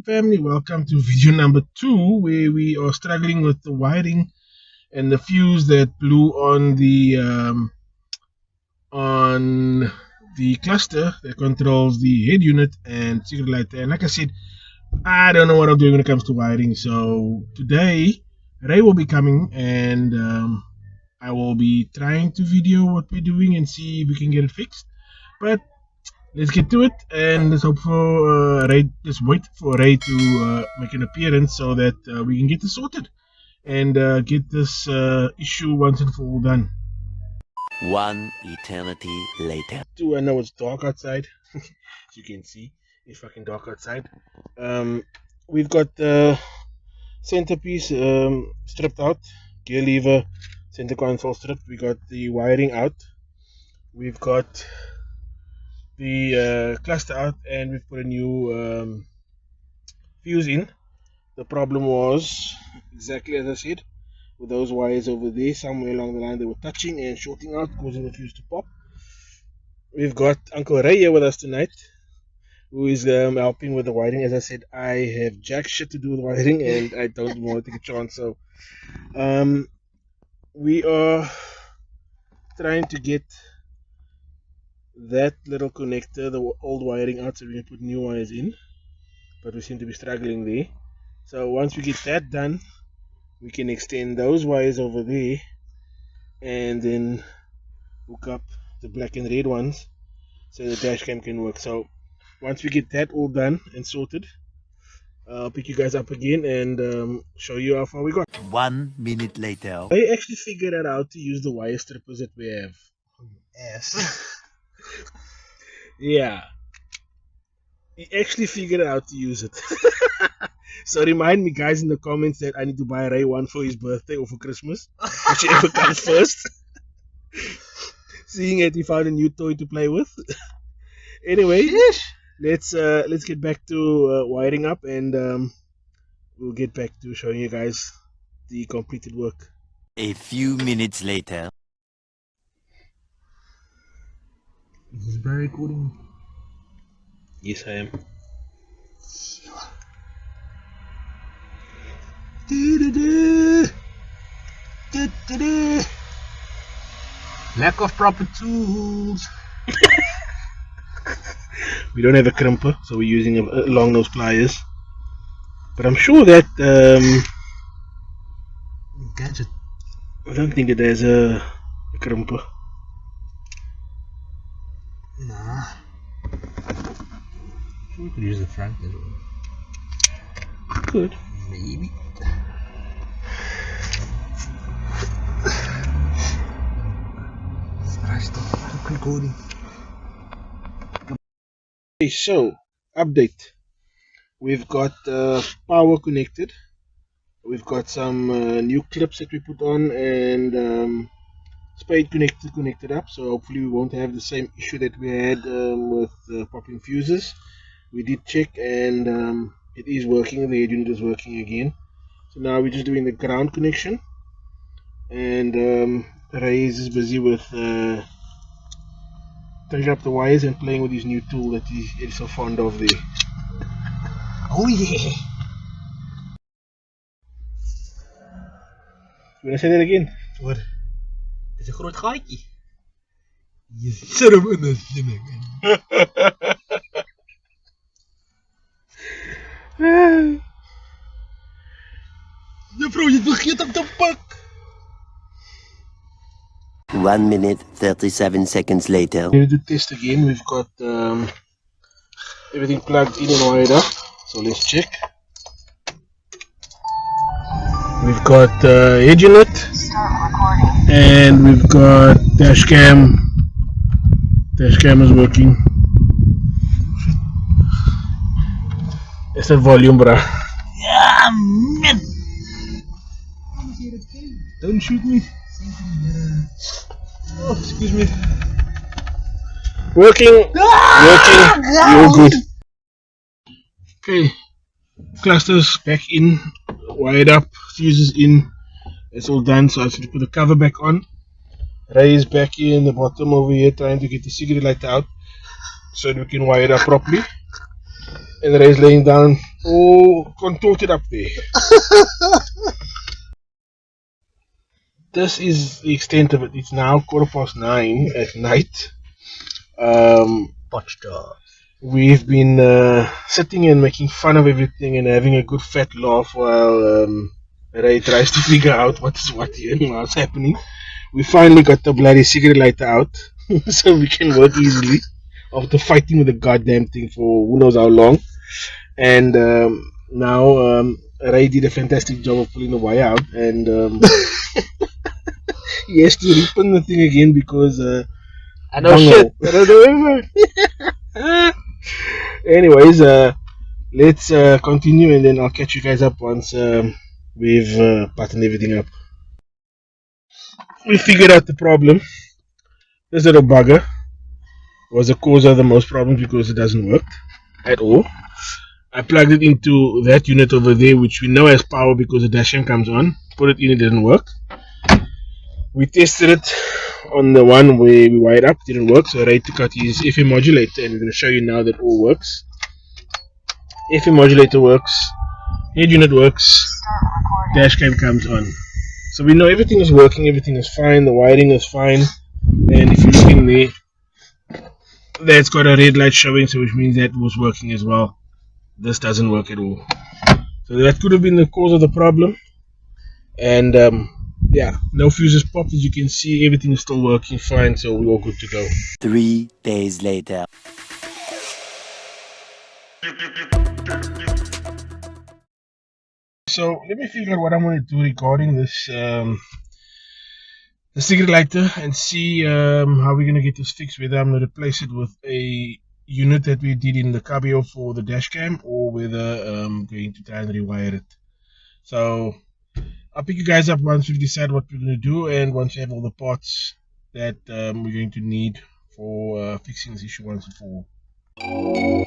family, welcome to video number 2, where we are struggling with the wiring and the fuse that blew on the cluster that controls the head unit and secret light. And like I said, I don't know what I'm doing when it comes to wiring. So today Ray will be coming and I will be trying to video what we're doing and see if we can get it fixed. But let's get to it, and let's hope for Ray. Just wait for Ray to make an appearance so that we can get this sorted and get this issue once and for all done. One eternity later. I know it's dark outside. As you can see, it's fucking dark outside. We've got the centerpiece stripped out, gear lever, center console stripped. We got the wiring out. We've got the cluster out, and we've put a new fuse in. The problem was exactly as I said, with those wires over there. Somewhere along the line they were touching and shorting out, causing the fuse to pop. We've got Uncle Ray here with us tonight, who is helping with the wiring. As I said, I have jack shit to do with wiring and I don't want to take a chance. So we are trying to get that little connector, the old wiring, out so we can put new wires in, but we seem to be struggling there. So once we get that done, we can extend those wires over there and then hook up the black and red ones so the dash cam can work. So once we get that all done and sorted, I'll pick you guys up again and show you how far we got. 1 minute later. I actually figured out how to use the wire strippers that we have. Yes. Yeah, he actually figured out how to use it. So remind me, guys, in the comments that I need to buy Ray one for his birthday or for Christmas, whichever comes first. Seeing that he found a new toy to play with. Anyway, let's get back to wiring up, and we'll get back to showing you guys the completed work. A few minutes later. Is this Barry recording? Yes, I am. Lack of proper tools. We don't have a crimper, so we're using a long nose pliers. But I'm sure that Gadget. I don't think that there's a crimper. Nah. We could use the front as well. Good. Maybe. Stop recording. Okay, so update. We've got power connected. We've got some new clips that we put on, and spade connected up. So hopefully we won't have the same issue that we had with popping fuses. We did check, and it is working. The head unit is working again. So now we're just doing the ground connection, and Ray is busy with taking up the wires and playing with his new tool that he is so fond of there. Oh yeah. You wanna say that again? What? Het is een groot gaatje. Je zit hem in de zin. Juffrouw, je vergeet hem te pak. 1 minute 37 seconds later. We need to test again. We've got everything plugged in and wired up. So let's check. We've got head unit, and we've got dash cam. Dash cam is working. It's the volume, bruh. Yeah, man. Don't shoot me. Oh, excuse me. Working. You're good. Okay. Clusters back in, wired up, fuses in. It's all done, so I have to put the cover back on. Ray is back in the bottom over here trying to get the cigarette light out so that we can wire it up properly. And Ray is laying down all contorted up there. This is the extent of it. It's now 9:15 at night. We've been sitting and making fun of everything and having a good fat laugh while Ray tries to figure out what is what here and what's happening. We finally got the bloody cigarette lighter out so we can work easily after fighting with the goddamn thing for who knows how long. And now Ray did a fantastic job of pulling the wire out, and he has to repin the thing again because I know shit. I don't know anything. anyways, let's continue, and then I'll catch you guys up once we've buttoned everything up. We figured out the problem. This little bugger was the cause of the most problems because it doesn't work at all. I plugged it into that unit over there, which we know has power because the dashcam comes on. Put it in, it didn't work. We tested it on the one where we wired up, didn't work. So Ray took out his FM modulator, and we're going to show you now that it all works. FM modulator works, head unit works, dashcam comes on. So we know everything is working, everything is fine, the wiring is fine. And if you look in there, that's got a red light showing, so which means that was working as well. This doesn't work at all. So that could have been the cause of the problem. And yeah, no fuses popped. As you can see, everything is still working fine, so we're all good to go. 3 days later. So let me figure out what I'm going to do regarding this the cigarette lighter, and see how we're going to get this fixed, whether I'm going to replace it with a unit that we did in the cabrio for the dash cam, or whether I'm going to try and rewire it. So I'll pick you guys up once we decide what we're going to do, and once we have all the parts that we're going to need for fixing this issue once and for all.